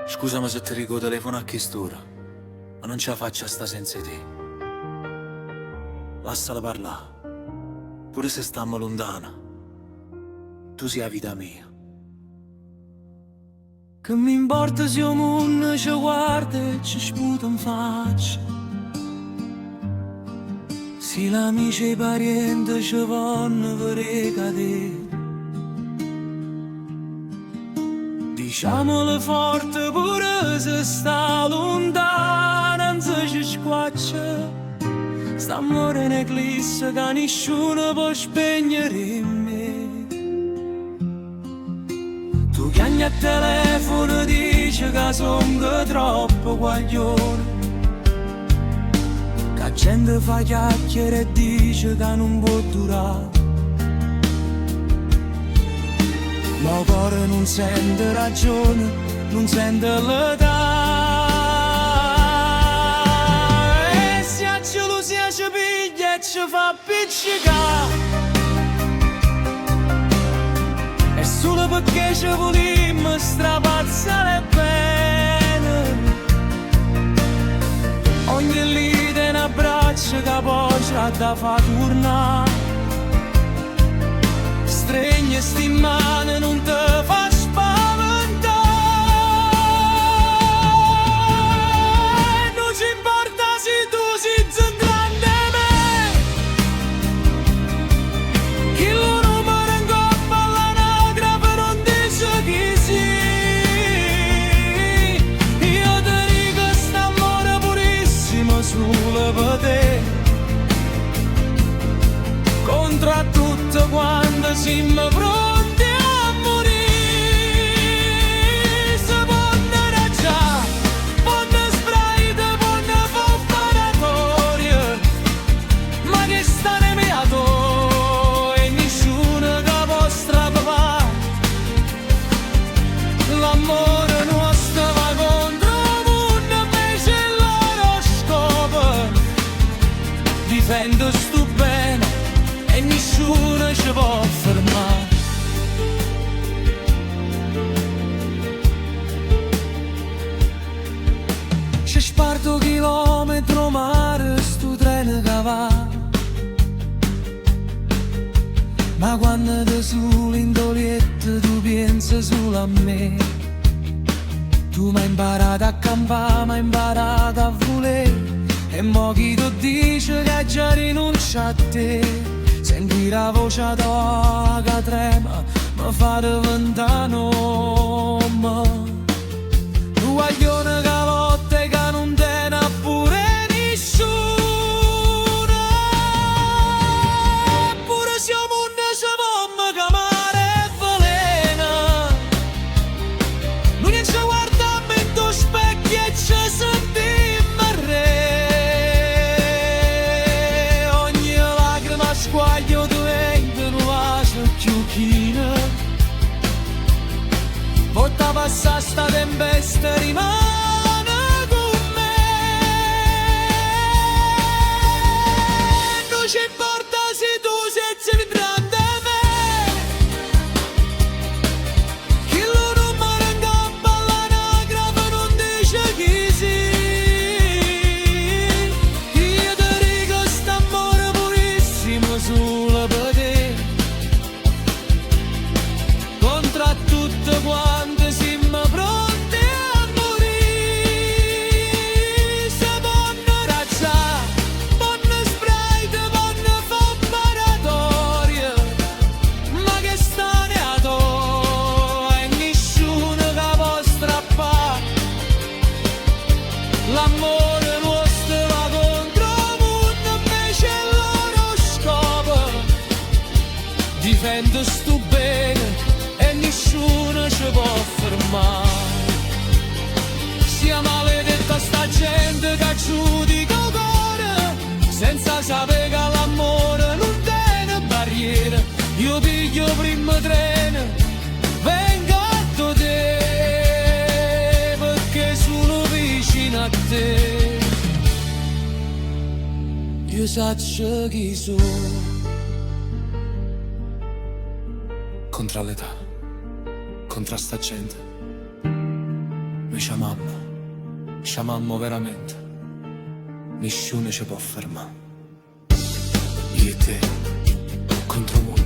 Scusami se ti ricordo telefono a quest'ora, ma non ce la faccio a sta senza te. Lasciala parlare, pure se stiamo lontana. Tu sei la vita mia. Che mi importa se il mondo ci guarda e ci sputa in faccia. Se l'amici e i parenti ci vanno per cadere. Diciamolo forte pure se sta lontana, non si squaccia. St'amore in eclisse che nessuno può spegnere in me. Tu chiami a telefono e dici che sono troppo guaglione, che la gente fa chiacchiere e dice che non può durare. Ma il cuore non sente ragione, non sente l'età. E se la gelosia ci piglia e ci fa appiccicare, è solo perché ci volimmo strapazzare bene. Ogni lite è un abbraccio che poi ci ha da fa tornare. Stregni sti mani, non te fa spaventare. Non ci importa se tu sei grande me, chi lo numero in coppa all'anagrafe non dice chi sei. Io ti dico st'amore purissimo solo per te, contro a tutto quando siamo pronti a morire. Se ponne raggià, ponne sprite, ponne popparatorie, ma che sta nemiato e nessuno che può strappare. L'amore nostro va contro il mondo, invece l'oroscopo difende sto bene e nessuno ci può fermare. Ci sparto chilometro mare sto treno che va, ma quando ti soli in dolietto tu pensi solo a me. Tu m'hai imparato a campare, m'hai imparato a volere, e mo chi tu dice che già rinuncia a te. Senti la voce tua che trema, mi fa diventare nome. Tu guaglione che lotta e che non te ne ha pure nessuno. Pure se il mondo ci può chiamare veleno, noi non ci guardiamo in due specchi e ci sentiamo re. Ogni lacrima squaglio diventa un vaso chiuchino. Porta passa sta tempesta, rimane con me. Non ci importa se tu sei grande me, chi lo numero in gamba all'anagrafe non dice chi sei. Io ti dico st'amore purissimo solo per te, contro a tutto quanto siamo pronti a morire. Se ponne raggià, ponne sprite, ponne popparatorie, ma che staneato e nessuno che può strappare. L'amore nostro va contro il mondo, invece l'oroscopo difende sto bene e nessuno ci può fermare. Sia maledetta sta gente che giudica il cuore, senza sapere che l'amore non tiene barriere. Io piglio primo treno, vengo a te, perché sono vicino a te. Io saccio chi sono, contro l'età, contro sta gente. Noi ci amammo veramente. Nessuno ci può fermare. Io e te contro il mondo.